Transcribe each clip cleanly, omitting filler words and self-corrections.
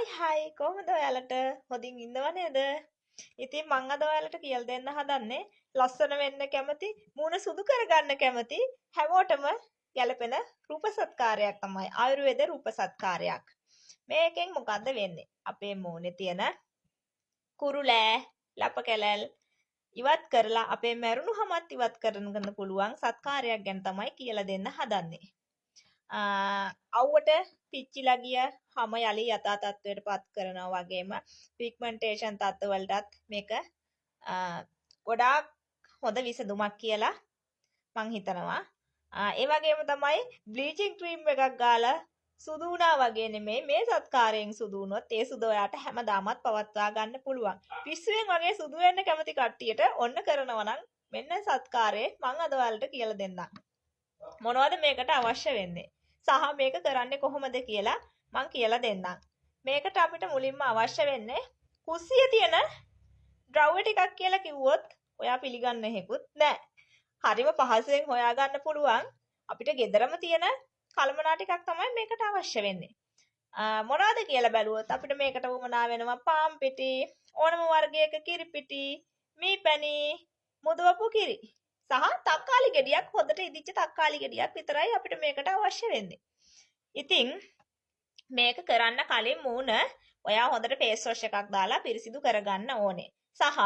හයි කොහොමද ඔයාලට හොඳින් ඉන්නව නේද? ඉතින් මං අද ඔයාලට කියලා දෙන්න හදන්නේ ලස්සන වෙන්න කැමති, මූණ සුදු කරගන්න කැමති හැමෝටම ගැලපෙන රූප සත්කාරයක් තමයි ආයුර්වේද රූප සත්කාරයක්. මේකෙන් මොකද්ද වෙන්නේ? අපේ මූණේ තියෙන කුරුලෑ, ලප කැලල් ඉවත් කරලා අපේ මැරුණු හමත් ඉවත් කරගන්න පුළුවන් සත්කාරයක් ගැන තමයි කියලා දෙන්න හදන්නේ. අවුවට පිච්චිලා ගිය හැම යලි යථා තත්ත්වයට පත් කරනවා වගේම පිග්මන්ටේෂන් තත්ත්ව වලටත් මේක ගොඩාක් හොඳ විසඳුමක් කියලා මං හිතනවා. ඒ වගේම තමයි බ්ලීචින් ක්‍රීම් එකක් ගාලා සුදු වුණා වගේ නෙමෙයි මේ සත්කාරයෙන් සුදු වුණොත් ඒ සුදු ඔයාට හැමදාමත් පවත්වා ගන්න පුළුවන්. පිස්සුවෙන් වගේ සුදු වෙන්න කැමති කට්ටියට ඔන්න කරනවා නම් මෙන්න සත්කාරේ මං අද ඔයාලට කියලා දෙන්නම්. මොනවද මේකට අවශ්‍ය වෙන්නේ? සහ මේක කරන්නේ කොහොමද කියලා මං කියලා දෙන්නම්. මේකට අපිට මුලින්ම අවශ්‍ය වෙන්නේ කුස්සියේ තියෙන ද්‍රව්‍ය ටිකක් කියලා කිව්වොත් ඔයා පිළිගන්න හේකුත් නැහැ. හරිම පහසුවෙන් හොයාගන්න පුළුවන් අපිට ගෙදරම තියෙන කලමනා ටිකක් තමයි මේකට අවශ්‍ය වෙන්නේ. මොනවද කියලා බැලුවොත් අපිට මේකට වුමනා වෙනවා පාන් පිටි, ඕනම වර්ගයක කිරි පිටි, මී පැණි, මුදවපු කිරි. සහ තක්කාලි ගෙඩියක් හොඳට ඉදිච්ච තක්කාලි ගෙඩියක් විතරයි අපිට මේකට අවශ්‍ය වෙන්නේ. ඉතින් මේක කරන්න කලින් මූණ ඔයා හොඳට ෆේස් වොෂ් එකක් දාලා පිරිසිදු කරගන්න ඕනේ. සහ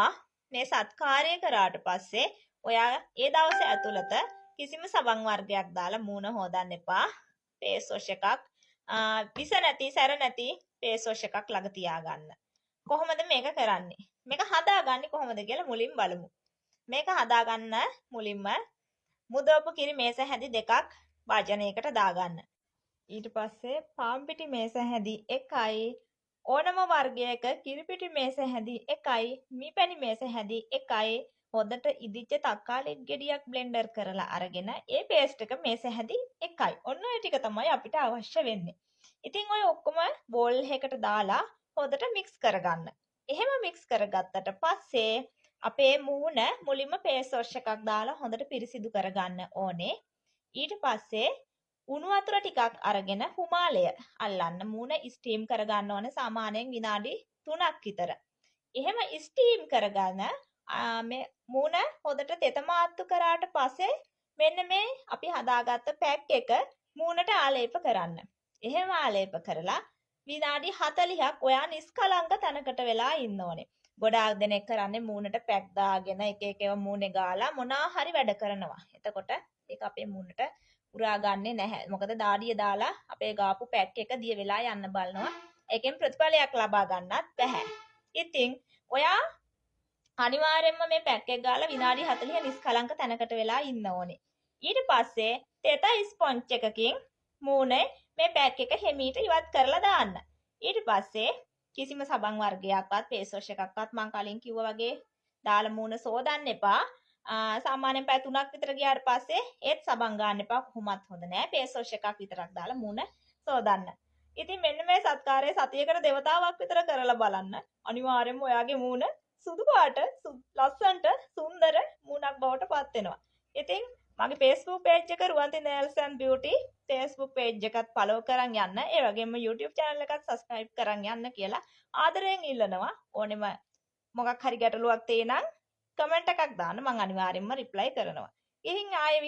මේ සත්කාරය කරාට පස්සේ ඔයා ඒ දවසේ ඇතුළත කිසිම සබන් වර්ගයක් දාලා මූණ හොදන්න එපා. ෆේස් වොෂ් එකක් විස නැති, සැර නැති ෆේස් වොෂ් එකක් ළඟ තියාගන්න. කොහොමද මේක කරන්නේ? මේක හදාගන්නේ කොහොමද කියලා මුලින් බලමු. මේක හදාගන්න මුලින්ම මුදවපු කිරි මේස හැඳි දෙකක් වාජනයකට දාගන්න. ඊට පස්සේ පාන් පිටි මේස හැඳි එකයි, ඕනම වර්ගයක කිරි පිටි මේස හැඳි එකයි, මී පැණි මේස හැඳි එකයි හොඳට ඉදිච්ච තක්කාලි ගෙඩියක් බ්ලෙන්ඩර් කරලා අරගෙන ඒ පේස්ට් එක මේස හැඳි එකයි. ඔන්න ඔය ටික තමයි අපිට අවශ්‍ය වෙන්නේ. ඉතින් ඔය ඔක්කොම බෝල් එකකට දාලා හොඳට මික්ස් කරගන්න. එහෙම මික්ස් කරගත්තට පස්සේ අපේ මූණ මුලින්ම ෆේස් වොෂ් එකක් දාලා හොඳට පිරිසිදු කරගන්න ඕනේ. ඊට පස්සේ උණු වතුර ටිකක් අරගෙන හුමාලය අල්ලන්න මූණ ස්ටීම් කරගන්න ඕනේ සාමාන්‍යයෙන් විනාඩි 3ක් විතර. එහෙම ස්ටීම් කරගන්න මේ මූණ හොඳට තෙතමාත්තු කරාට පස්සේ මෙන්න මේ අපි හදාගත්ත පැක් එක මූණට ආලේප කරන්න. එහෙම ආලේප කරලා විනාඩි 40ක් ඔයා නිස්කලංක තැනකට වෙලා ඉන්න ඕනේ. ගොඩාක් දෙනෙක් කරන්නේ මූණට පැක් දාගෙන එක එක ඒවා මූණේ ගාලා මොනවා හරි වැඩ කරනවා. එතකොට ඒක අපේ මූණට උරා ගන්නෙ නැහැ. මොකද දාඩිය දාලා අපේ ගාපු පැක් එක දිය වෙලා යන්න බලනවා. ඒකෙන් ප්‍රතිඵලයක් ලබා ගන්නත් බැහැ. ඉතින් ඔයා අනිවාර්යයෙන්ම මේ පැක් එක ගාලා විනාඩි 40 නිස්කලංක තැනකට වෙලා ඉන්න ඕනේ. ඊට පස්සේ තෙත ස්පොන්ජ් එකකින් මූණේ මේ පැක් එක හිමීට ඉවත් කරලා දාන්න. ඊට පස්සේ කිසිම සබන් වර්ගයක්වත් ෆේස් වොෂ් එකක්වත් මම කලින් කිව්වා වගේ දාලා මූණ සෝදන්න එපා. සාමාන්‍යයෙන් පැය 3ක් විතර ගියාට පස්සේ ඒත් සබන් ගන්න එපා. කොහොමත් හොඳ නෑ. ෆේස් වොෂ් එකක් විතරක් දාලා මූණ සෝදන්න. ඉතින් මෙන්න මේ සත්කාරය සතියකට දෙවතාවක් විතර කරලා බලන්න. අනිවාර්යයෙන්ම ඔයාගේ මූණ සුදු පාට ලස්සන්ට සුන්දර මූණක් බවට පත් වෙනවා. ඉතින් මගේ Facebook page එක රුවන්ති nails and beauty Facebook page එකත් follow කරන් යන්න. ඒ වගේම YouTube channel එකත් subscribe කරන් යන්න කියලා ආදරයෙන් ඉල්ලනවා. ඕනෙම මොකක් හරි ගැටලුවක් තියෙනම් කමෙන්ට් එකක් දාන්න මම අනිවාර්යයෙන්ම reply කරනවා. ඉතින් ආයේ